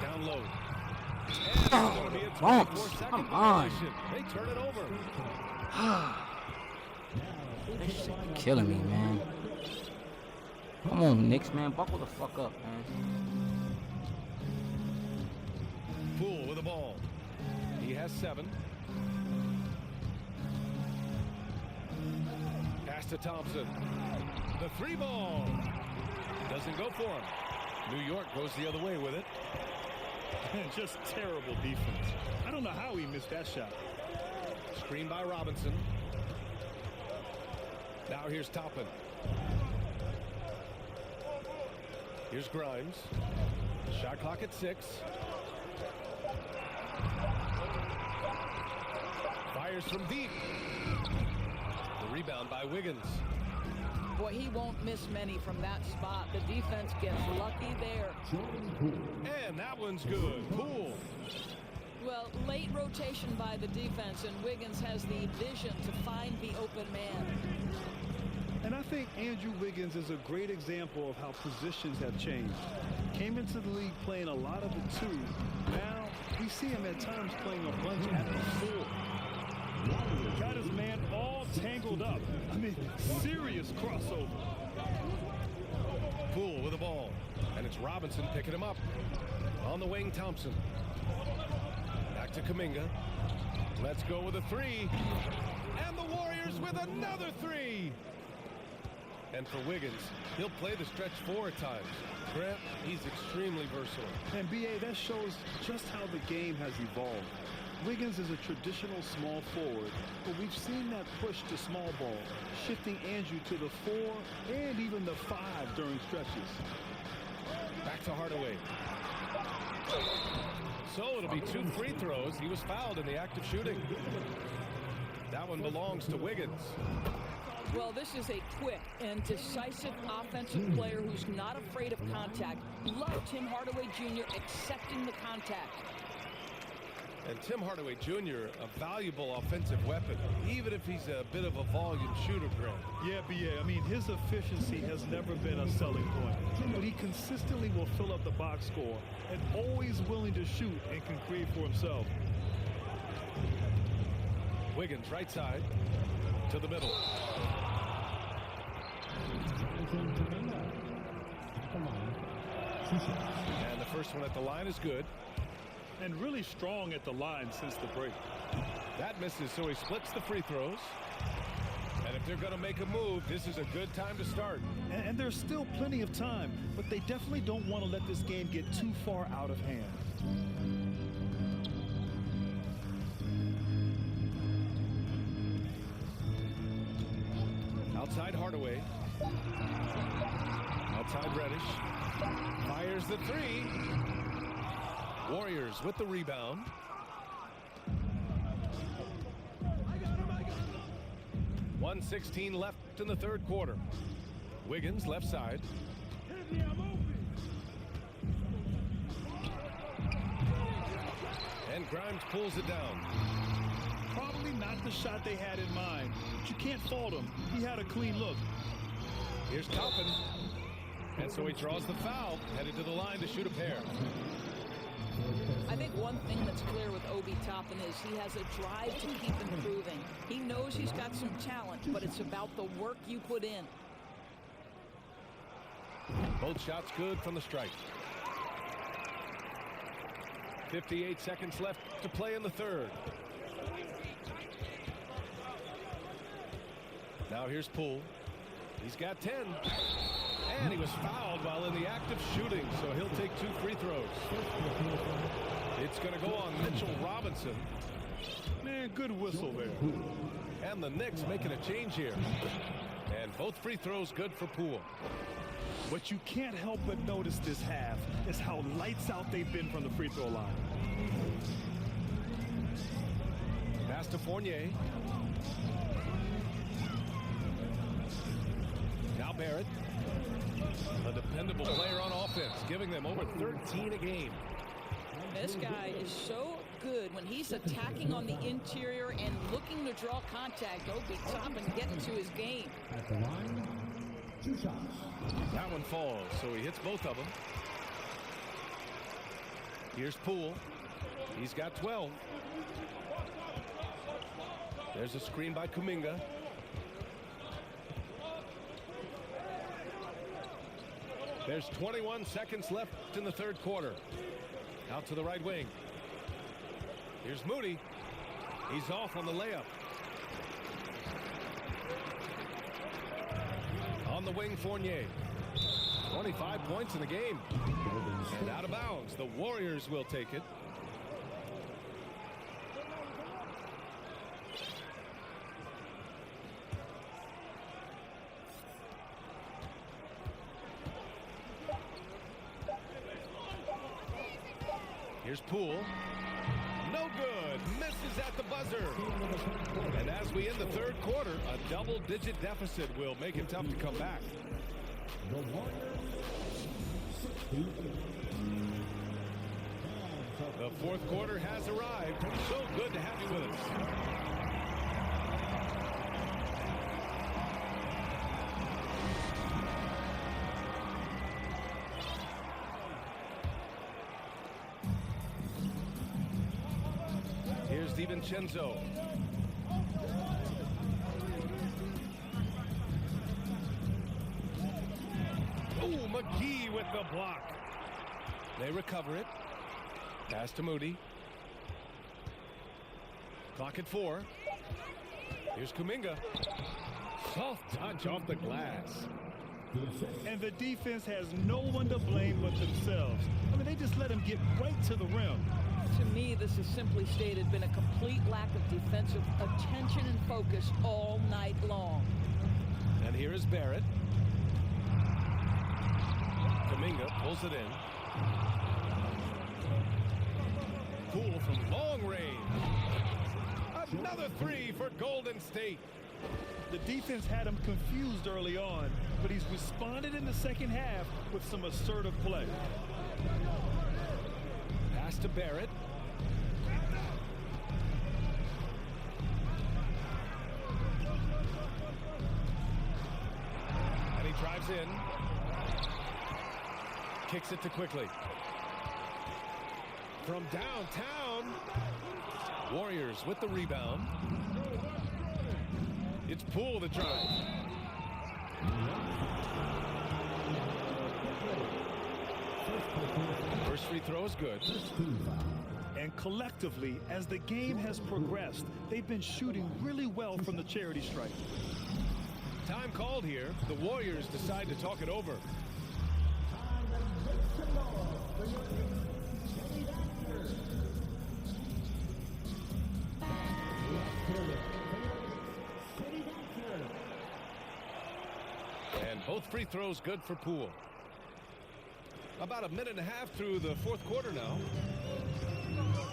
Down low. Come on. They turn it over. This shit killing me, man. Come on, Knicks, man. Buckle the fuck up, man. Poole with the ball. He has 7. Pass to Thompson. The 3 ball. Doesn't go for him. New York goes the other way with it. Just terrible defense. I don't know how he missed that shot. Screen by Robinson. Now here's Toppin. Here's Grimes. Shot clock at 6. Fires from deep. The rebound by Wiggins. Boy, he won't miss many from that spot. The defense gets lucky there. And that one's good. Poole. Well, late rotation by the defense, and Wiggins has the vision to find the open man. And I think Andrew Wiggins is a great example of how positions have changed. Came into the league playing a lot of the 2. Now we see him at times playing a bunch at the 4. Got his man all tangled up. I mean, serious crossover. Poole with the ball. And it's Robinson picking him up. On the wing, Thompson. Back to Kuminga. Let's go with a 3. And the Warriors with another 3. And for Wiggins, he'll play the stretch 4 at times. Grant, he's extremely versatile. And B.A., that shows just how the game has evolved. Wiggins is a traditional small forward, but we've seen that push to small ball, shifting Andrew to the 4 and even the 5 during stretches. Back to Hardaway. So it'll be 2 free throws. He was fouled in the act of shooting. That one belongs to Wiggins. Well, this is a quick and decisive offensive player who's not afraid of contact. Love Tim Hardaway Jr. accepting the contact. And Tim Hardaway Jr., a valuable offensive weapon, even if he's a bit of a volume shooter, Grant. Yeah, B.A., I mean, his efficiency has never been a selling point, but he consistently will fill up the box score and always willing to shoot and can create for himself. Wiggins right side to the middle. And the first one at the line is good. And really strong at the line since the break. That misses, so he splits the free throws. And if they're going to make a move, this is a good time to start. And there's still plenty of time, but they definitely don't want to let this game get too far out of hand. Outside Hardaway. Outside Reddish. Fires the three. Warriors with the rebound. .116 left in the third quarter. Wiggins left side. And Grimes pulls it down. Probably not the shot they had in mind, but you can't fault him. He had a clean look. Here's Toppin. And so he draws the foul, headed to the line to shoot a pair. I think one thing that's clear with Obi Toppin is he has a drive to keep improving. He knows he's got some talent, but it's about the work you put in. Both shots good from the strike. 58 seconds left to play in the third. Now here's Poole. He's got 10. And he was fouled while in the act of shooting, so he'll take 2 free throws. It's going to go on Mitchell Robinson. Man, good whistle there. And the Knicks making a change here. And both free throws good for Poole. What you can't help but notice this half is how lights out they've been from the free throw line. Pass to Fournier. Now Barrett. A dependable player on offense, giving them over 13 a game. This guy is so good when he's attacking on the interior and looking to draw contact. Obi Toppin getting to his game. At the line, 2 shots. That one falls, so he hits both of them. Here's Poole. He's got 12. There's a screen by Kuminga. There's 21 seconds left in the third quarter. Out to the right wing. Here's Moody. He's off on the layup. On the wing, Fournier. 25 points in the game. And out of bounds. The Warriors will take it. Here's Poole. No good. Misses at the buzzer. And as we end the third quarter, a double-digit deficit will make it tough to come back. The Warriors, 68. The fourth quarter has arrived. So good to have you with us. Here's DiVincenzo. Oh, McGee with the block. They recover it. Pass to Moody. Clock at 4. Here's Kuminga. Soft touch off the glass. And the defense has no one to blame but themselves. I mean, they just let him get right to the rim. To me, this is simply stated been a complete lack of defensive attention and focus all night long. And here is Barrett. Kuminga pulls it in. Poole from long range. Another 3 for Golden State. The defense had him confused early on, but he's responded in the second half with some assertive play. Pass to Barrett. And he drives in. Kicks it to Quickly. From downtown. Warriors with the rebound. It's Poole that drives. First free throw is good. And collectively, as the game has progressed, they've been shooting really well from the charity stripe. Time called here. The Warriors decide to talk it over. And both free throws good for Poole. About a minute and a half through the fourth quarter now.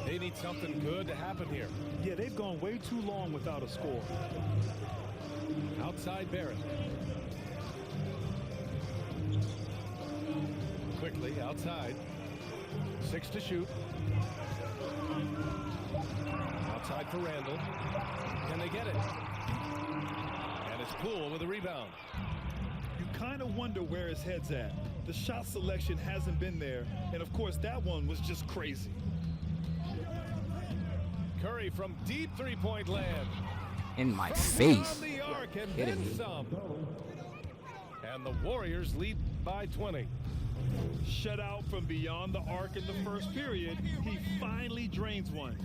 They need something good to happen here. Yeah, they've gone way too long without a score. Outside Barrett. Quickly outside. 6 to shoot. Outside for Randall. Can they get it? And it's Poole with a rebound. You kind of wonder where his head's at. The shot selection hasn't been there, and of course that one was just crazy. Curry from deep three-point land. In my face. On the arc and Kidding then me. some. And the Warriors lead by 20. Shut out from beyond the arc in the first period, he finally drains one.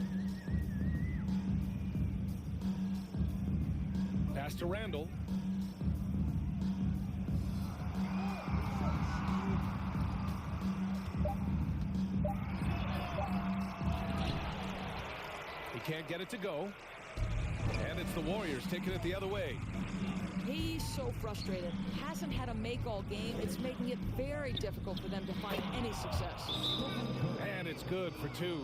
Pass to Randall. He can't get it to go. And it's the Warriors taking it the other way. He's so frustrated. Hasn't had a make all game. It's making it very difficult for them to find any success. And it's good for 2.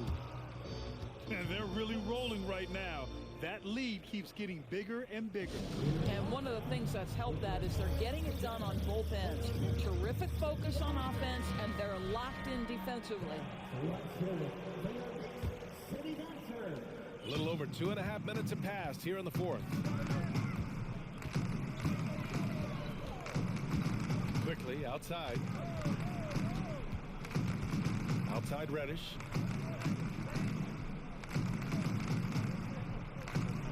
And they're really rolling right now. That lead keeps getting bigger and bigger. And one of the things that's helped that is they're getting it done on both ends. Terrific focus on offense, and they're locked in defensively. A little over 2.5 minutes have passed here in the fourth. Quickly outside. Outside Reddish.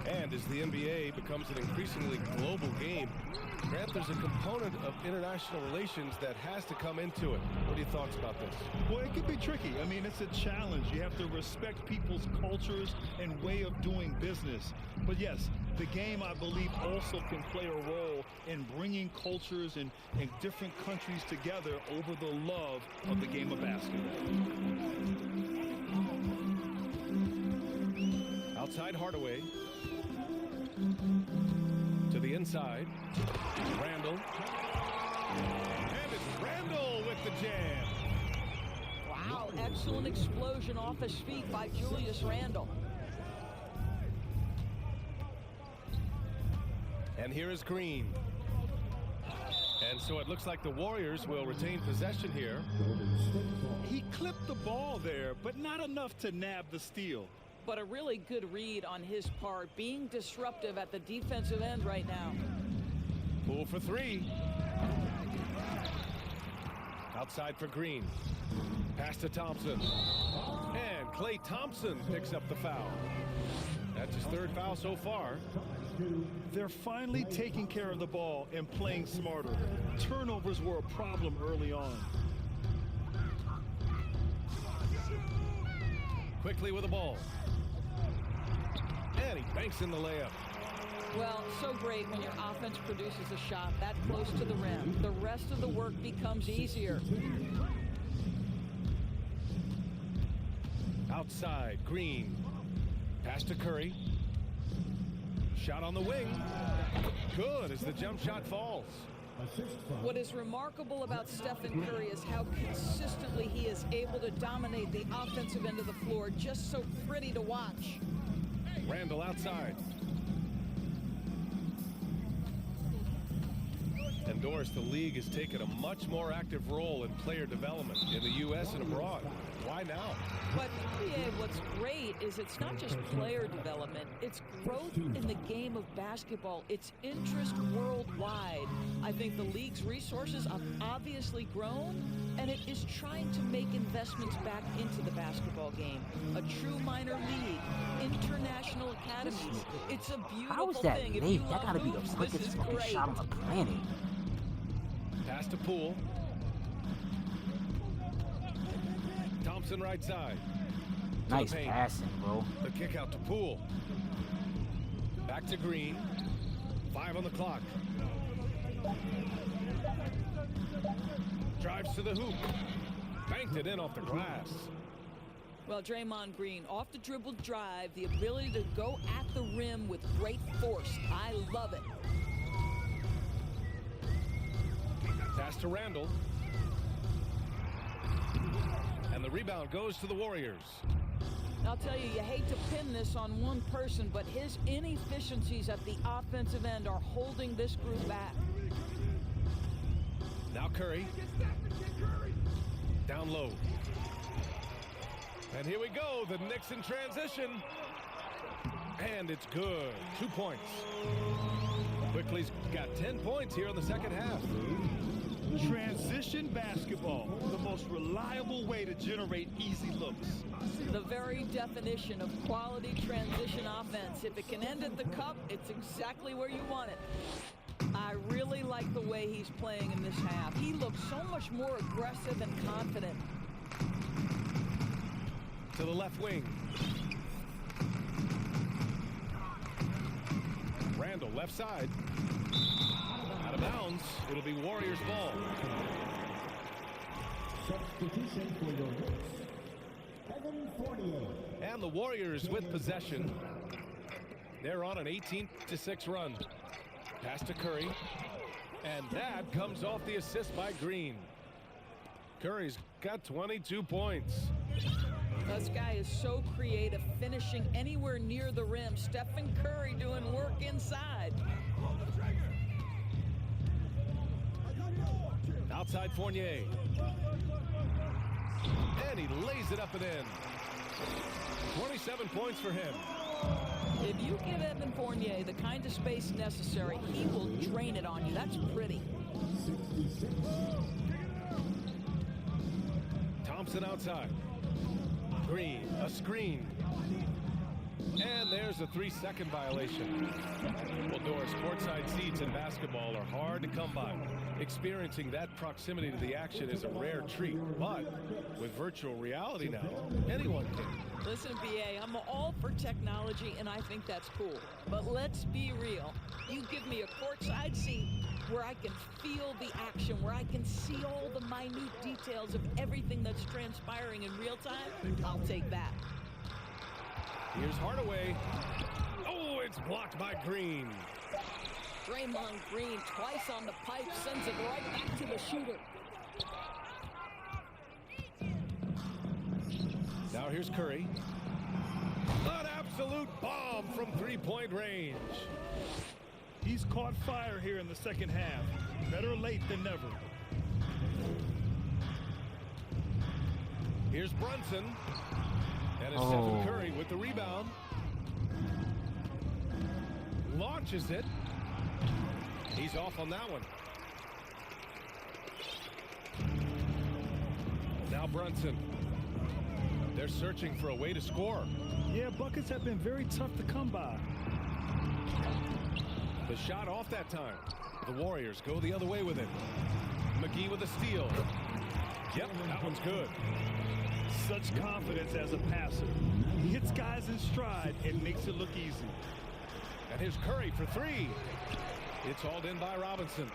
And as the NBA becomes an increasingly global game, Grant, there's a component of international relations that has to come into it. What are your thoughts about this? Well, it could be tricky. I mean, it's a challenge. You have to respect people's cultures and way of doing business. But yes, the game, I believe, also can play a role in bringing cultures and different countries together over the love of the game of basketball. Outside Hardaway. To the inside. Randall. And it's Randall with the jam. Wow, excellent explosion off his feet by Julius Randle. And here is Green. And so it looks like the Warriors will retain possession here. He clipped the ball there, but not enough to nab the steal. But a really good read on his part, being disruptive at the defensive end right now. Poole for 3. Outside for Green. Pass to Thompson. And Klay Thompson picks up the foul. That's his 3rd foul so far. They're finally taking care of the ball and playing smarter. Turnovers were a problem early on. Quickly with the ball. And he banks in the layup. Well, so great when your offense produces a shot that close to the rim. The rest of the work becomes easier. Outside, Green. Pass to Curry. Shot on the wing. Good as the jump shot falls. What is remarkable about Stephen Curry is how consistently he is able to dominate the offensive end of the floor. Just so pretty to watch. Randall outside. And Doris, the league has taken a much more active role in player development in the U.S. and abroad. Why now? But NBA, what's great is it's not just player development, it's growth in the game of basketball. It's interest worldwide. I think the league's resources have obviously grown, and it is trying to make investments back into the basketball game. A true minor league, international academies. It's a beautiful How is that thing. If late? you That love gotta be the hoops, quickest this is fucking great. shot on the planet. Pass to Poole. Thompson right side. Nice paint. passing, bro. The kick out to Poole. Back to Green. 5 on the clock. Drives to the hoop. Banked it in off the glass. Well, Draymond Green, off the dribble drive, the ability to go at the rim with great force. I love it. Pass to Randall. And the rebound goes to the Warriors. I'll tell you, you hate to pin this on one person, but his inefficiencies at the offensive end are holding this group back. Now Curry. Down low. And here we go, the Knicks in transition. And it's good. 2 points. Quickly's got 10 points here in the second half. Transition basketball, the most reliable way to generate easy looks. The very definition of quality transition offense. If it can end at the cup, it's exactly where you want it. I really like the way he's playing in this half. He looks so much more aggressive and confident. To the left wing. Randall left side. Out of bounds. It'll be Warriors ball. Substitution for your Knicks, Evan Fournier. And the Warriors with possession. They're on an 18-6 run. Pass to Curry. And that comes off the assist by Green. Curry's got 22 points. This guy is so creative, finishing anywhere near the rim. Stephen Curry doing work inside. Outside Fournier. And he lays it up and in. 27 points for him. If you give Evan Fournier the kind of space necessary, he will drain it on you. That's pretty. Thompson outside. Green, a screen. And there's a 3-second violation. Well, Doris, courtside seats in basketball are hard to come by. Experiencing that proximity to the action is a rare treat. But with virtual reality now, anyone can. Listen, BA, I'm all for technology, and I think that's cool. But let's be real. You give me a courtside seat where I can feel the action, where I can see all the minute details of everything that's transpiring in real time, I'll take that. Here's Hardaway. Oh, it's blocked by Green. Draymond Green twice on the pipe, sends it right back to the shooter. Now here's Curry. An absolute bomb from three-point range. He's caught fire here in the second half. Better late than never. Here's Brunson. And it's Stephen Curry with the rebound. Launches it. He's off on that one. Now Brunson. They're searching for a way to score. Yeah, buckets have been very tough to come by. The shot off that time. The Warriors go the other way with it. McGee with a steal. Yep, that one's good. Such confidence as a passer. He hits guys in stride and makes it look easy. And here's Curry for three. It's hauled in by Robinson.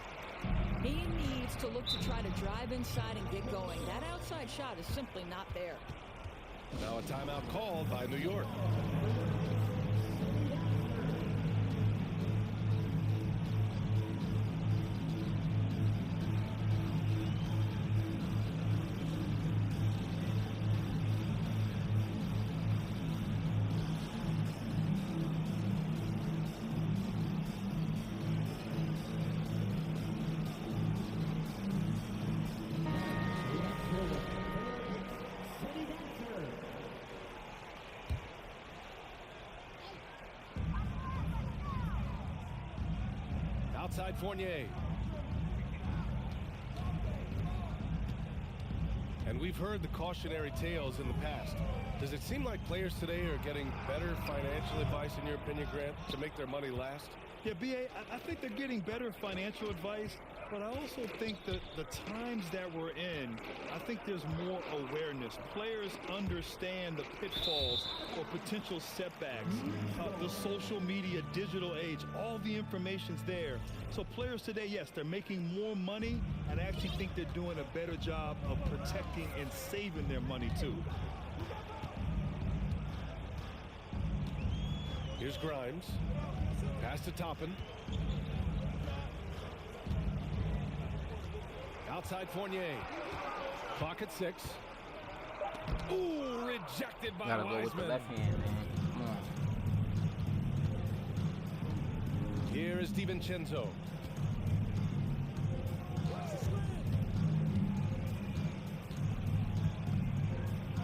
He needs to look to try to drive inside and get going. That outside shot is simply not there. Now a timeout called by New York. Outside Fournier. And we've heard the cautionary tales in the past. Does it seem like players today are getting better financial advice, in your opinion, Grant, to make their money last? Yeah, B.A., I think they're getting better financial advice, but I also think that the times that we're in, I think there's more awareness. Players understand the pitfalls or potential setbacks. The social media, digital age, all the information's there. So players today, yes, they're making more money, and I actually think they're doing a better job of protecting and saving their money, too. Here's Grimes. Pass to Toppin. Outside Fournier. Clock at 6. Ooh, rejected by Gotta Wiseman. go with the left hand, man. Come on. Here is DiVincenzo.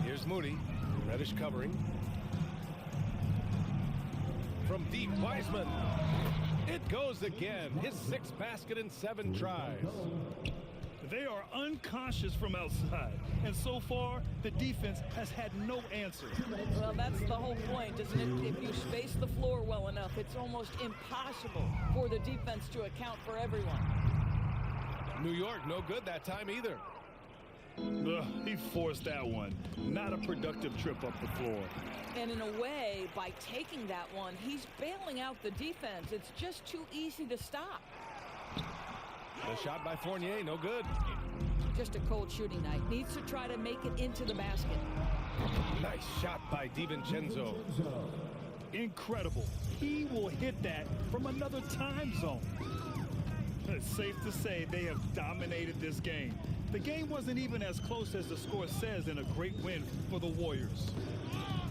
Here's Moody. Reddish covering. From deep, Wiseman. It goes again. His 6th basket in 7 tries. They are unconscious from outside, and so far, the defense has had no answer. Well, that's the whole point, isn't it? If you space the floor well enough, it's almost impossible for the defense to account for everyone. New York, no good that time either. He forced that one. Not a productive trip up the floor. And in a way, by taking that one, he's bailing out the defense. It's just too easy to stop. The shot by Fournier, no good. Just a cold shooting night. Needs to try to make it into the basket. Nice shot by DiVincenzo. Incredible. He will hit that from another time zone. It's safe to say they have dominated this game. The game wasn't even as close as the score says in a great win for the Warriors.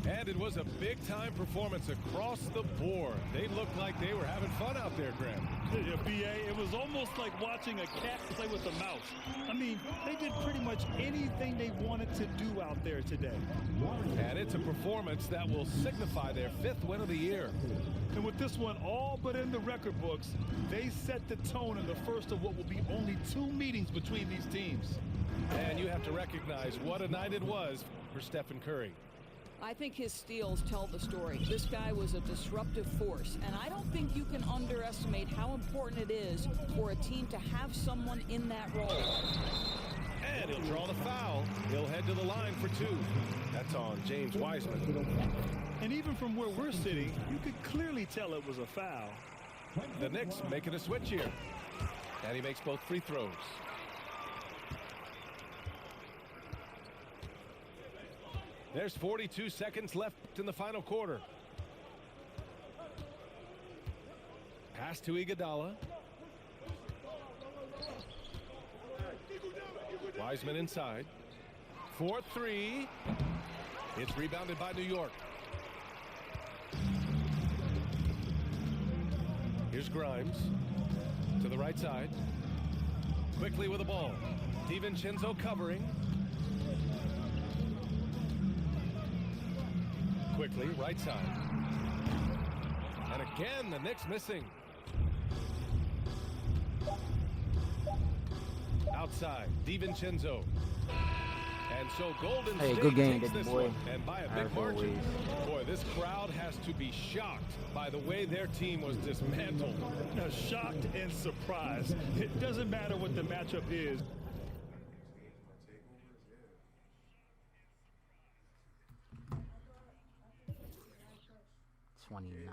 And it was a big-time performance across the board. They looked like they were having fun out there, Grant. Yeah, B.A., it was almost like watching a cat play with a mouse. I mean, they did pretty much anything they wanted to do out there today. And it's a performance that will signify their 5th win of the year. And with this one all but in the record books, they set the tone in the first of what will be only 2 meetings between these teams. And you have to recognize what a night it was for Stephen Curry. I think his steals tell the story. This guy was a disruptive force, and I don't think you can underestimate how important it is for a team to have someone in that role. And he'll draw the foul. He'll head to the line for 2. That's on James Wiseman. And even from where we're sitting, you could clearly tell it was a foul. The Knicks making a switch here. And he makes both free throws. There's 42 seconds left in the final quarter. Pass to Iguodala. Wiseman inside. 4-3. It's rebounded by New York. Here's Grimes to the right side. Quickly with the ball. DiVincenzo covering. Quickly, right side. And again, the Knicks missing. Outside, DiVincenzo. And so Golden State good game, takes this boy. one, and by a big As margin. always. Boy, this crowd has to be shocked by the way their team was dismantled. Shocked and surprised. It doesn't matter what the matchup is. 29.